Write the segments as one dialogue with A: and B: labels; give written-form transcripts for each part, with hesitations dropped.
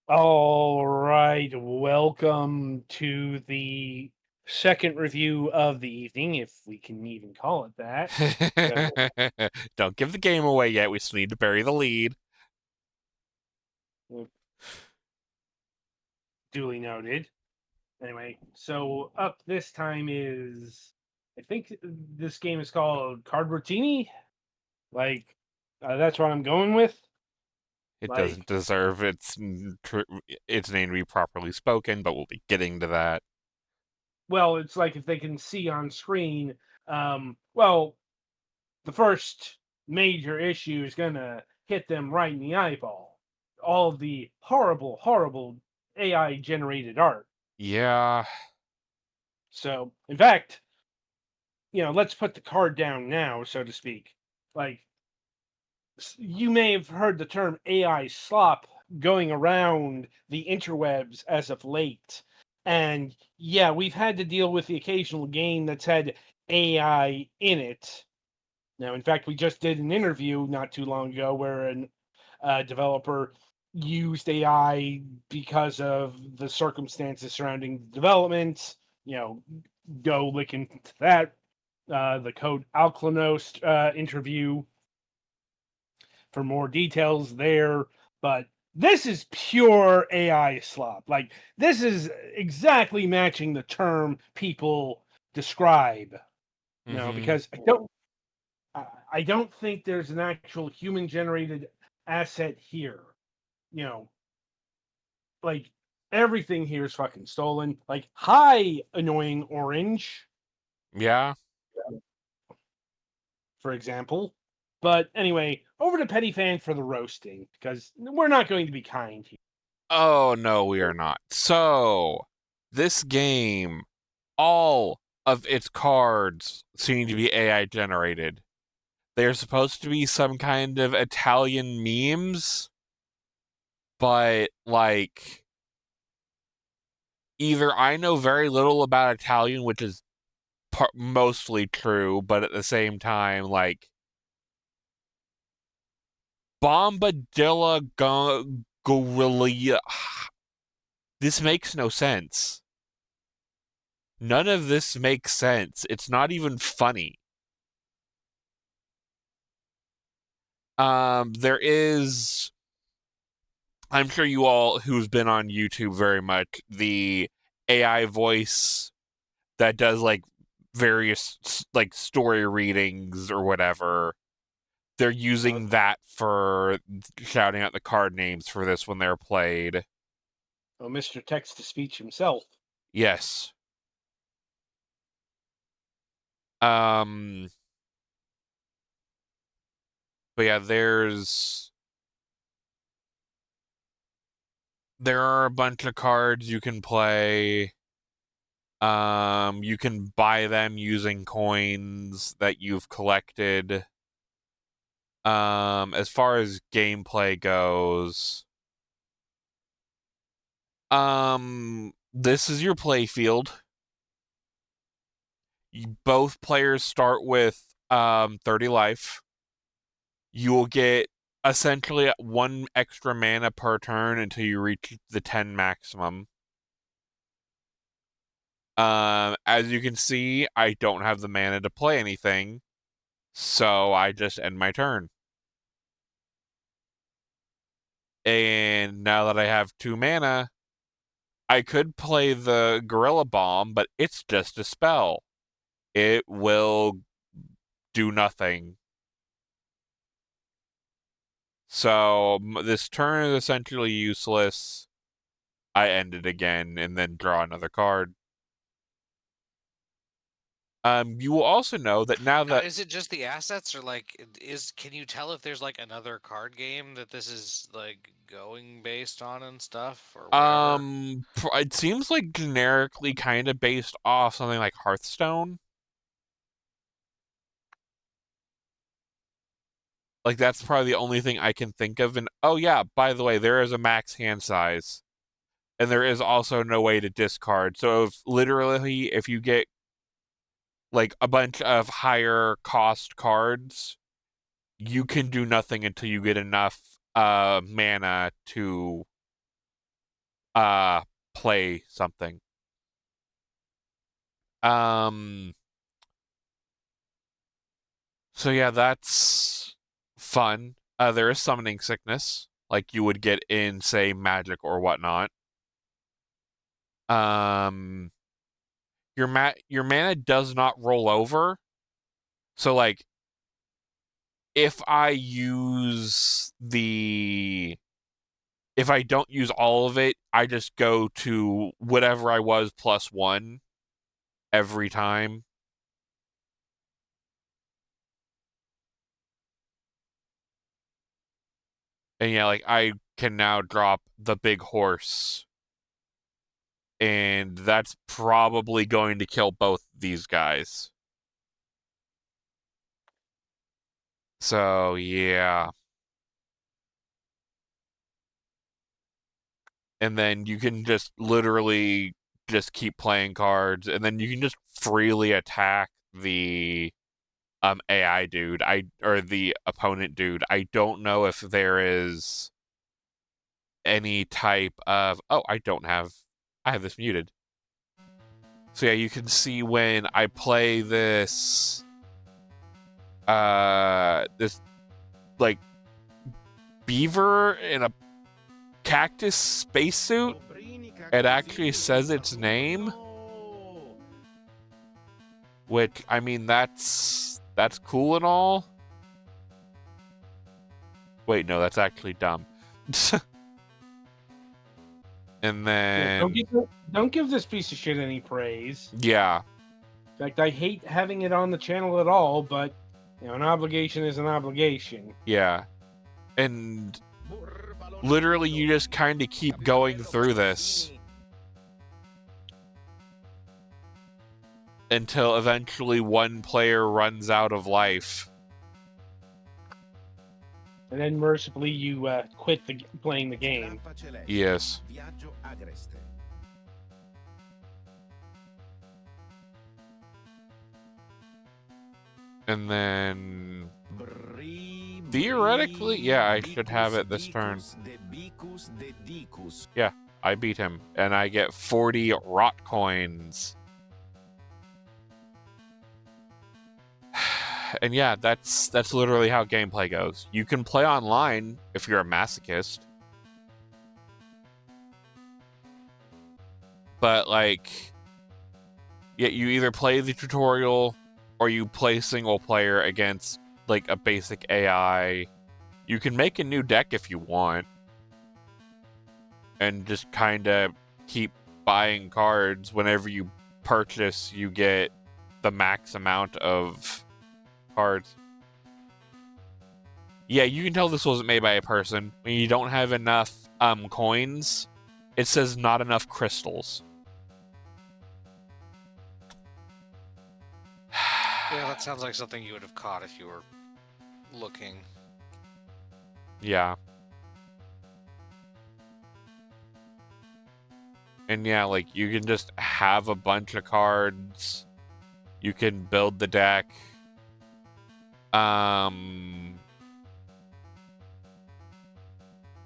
A: All right, welcome to the second review of the evening, if we can even call it that.
B: Don't give the game away yet. We still need to bury the lead.
A: Duly noted. Anyway, so up this time is, I think this game is called Cardrottini. Like, that's what I'm going with.
B: It doesn't
A: Like,
B: deserve its name to be properly spoken, but we'll be getting to that.
A: well, it's like if they can see on screen, well, the first major issue is gonna hit them right in the eyeball. All of the horrible, horrible AI generated art.
B: Yeah.
A: So, in fact, let's put the card down now, so to speak. Like, you may have heard the term AI slop going around the interwebs as of late. And yeah, we've had to deal with the occasional game that's had AI in it. Now, in fact, we just did an interview not too long ago where an developer used AI because of the circumstances surrounding the development. Go look into that. The Code Alklanost interview for more details there. But this is pure AI slop. Like, this is exactly matching the term people describe.
B: Mm-hmm.
A: Because I don't think there's an actual human generated asset here. You know, like everything here is fucking stolen. Like, hi, annoying orange,
B: Yeah.
A: for example. But anyway, over to Petty Fan for the roasting, because we're not going to be kind here.
B: Oh, no, we are not. So, this game, all of its cards seem to be AI generated. They're supposed to be some kind of Italian memes, but, like, either I know very little about Italian, which is mostly true, but at the same time, like, Bombadilla Gorilla. This makes no sense. None of this makes sense. It's not even funny. There is. I'm sure you all who's been on YouTube very much, the AI voice that does like various like story readings or whatever. They're
A: Uh,
B: using that for shouting out the card names for this when they're played.
A: Mr. Text to Speech himself.
B: Yes. Um, but yeah, there are a bunch of cards you can play. You can buy them using coins that you've collected. As far as gameplay goes, this is your playfield. Both players start with 30 life. You will get essentially one extra mana per turn until you reach the 10 maximum. As you can see, I don't have the mana to play anything, so I just end my turn. And now that I have 2 mana, I could play the Gorilla Bomb, but it's just a spell. It will do nothing. So this turn is essentially useless. I end it again and then draw another card. You will also know that now
C: Now,
B: that
C: is it just the assets, or like, can you tell if there's like another card game that this is like going based on and stuff or whatever?
B: it seems like generically kind of based off something like Hearthstone. Like that's probably the only thing I can think of. And oh yeah, by the way, there is a max hand size, and there is also no way to discard. So if you get like a bunch of higher cost cards, you can do nothing until you get enough mana to play something. So yeah, that's fun. There is summoning sickness, like you would get in, say, Magic or whatnot. Your mana does not roll over. So like, if I don't use all of it, I just go to whatever I was +1 every time. And yeah, like I can now drop the big horse. And that's probably going to kill both these guys. So, yeah. And then you can just literally just keep playing cards, and then you can just freely attack the AI dude, or the opponent dude. I don't know if there is any type of I have this muted. So yeah, you can see when I play this this like beaver in a cactus spacesuit, it actually says its name. Which, I mean, that's cool and all. Wait, no, that's actually dumb. And then...
A: Yeah, don't give this piece of shit any praise.
B: Yeah.
A: In fact, I hate having it on the channel at all, but, you know, an obligation is an obligation.
B: Yeah. And literally, you just kind of keep going through this until eventually one player runs out of life.
A: And then mercifully you quit playing the game.
B: Yes. And then theoretically, yeah, I should have it this turn. Yeah, I beat him, and I get 40 rot coins. And yeah, that's literally how gameplay goes. You can play online if you're a masochist. But like, yeah, you either play the tutorial or you play single player against like a basic AI. You can make a new deck if you want and just kind of keep buying cards. Whenever you purchase, you get the max amount of cards. Yeah, you can tell this wasn't made by a person. When you don't have enough coins, it says not enough crystals.
C: Yeah, that sounds like something you would have caught if you were looking.
B: Yeah. And yeah, like, you can just have a bunch of cards. You can build the deck.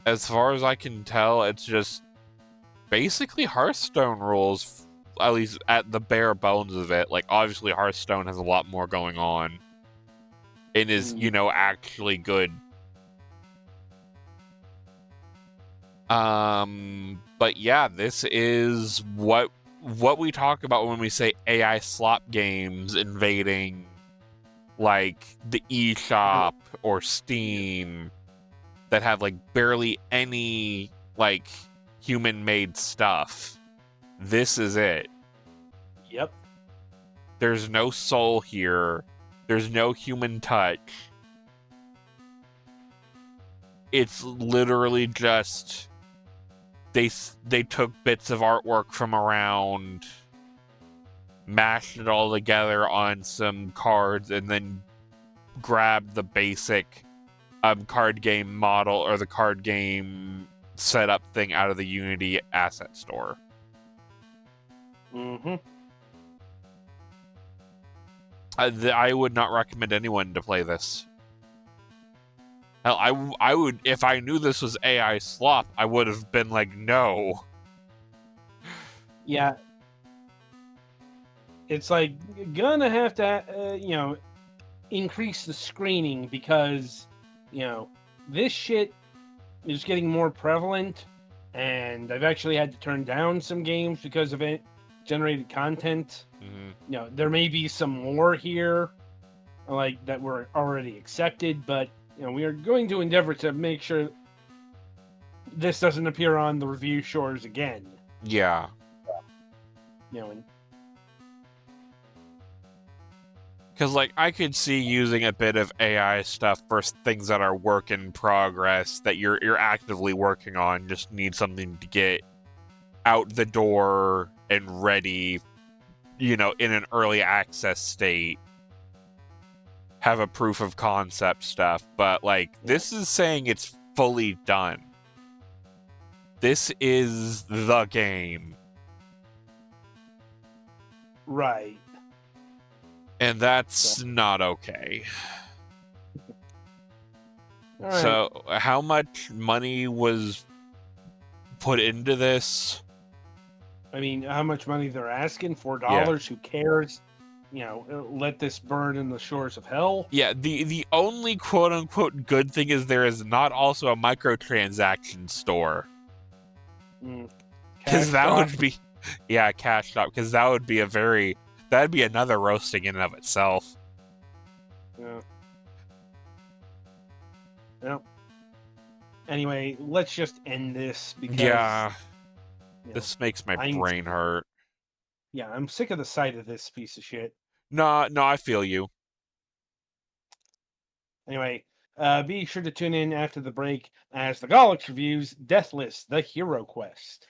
B: As far as I can tell, it's just basically Hearthstone rules, at least at the bare bones of it. Like, obviously Hearthstone has a lot more going on and is, you know, actually good. But yeah, this is what we talk about when we say AI slop games invading like the eShop or Steam that have like barely any like human-made stuff. This is it.
A: Yep.
B: There's no soul here. There's no human touch. It's literally just they took bits of artwork from around, mashed it all together on some cards, and then grabbed the basic card game model or the card game setup thing out of the Unity asset store.
A: Mm-hmm.
B: I would not recommend anyone to play this. Hell, I would, if I knew this was AI slop, I would have been like, no.
A: Yeah. It's like gonna have to, increase the screening because, this shit is getting more prevalent, and I've actually had to turn down some games because of it. Generated content. There may be some more here, like that were already accepted, but we are going to endeavor to make sure this doesn't appear on the review shores again.
B: Yeah.
A: And
B: Because, like, I could see using a bit of AI stuff for things that are work in progress that you're actively working on, just need something to get out the door and ready, in an early access state. Have a proof of concept stuff. But, like, this is saying it's fully done. This is the game.
A: right.
B: And that's not okay.
A: All right.
B: So, how much money was put into this?
A: I mean, how much money they're asking? $4?
B: Yeah.
A: Who cares? Let this burn in the shores of hell.
B: Yeah, the only quote-unquote good thing is there is not also a microtransaction store. Because that would be... Yeah, cash shop. Because that would be that'd be another roasting in and of itself.
A: Yeah. Well, anyway, let's just end this because...
B: Yeah. This makes my brain hurt.
A: Yeah, I'm sick of the sight of this piece of shit.
B: No, I feel you.
A: Anyway, be sure to tune in after the break as the Galax reviews Deathless, the Hero Quest.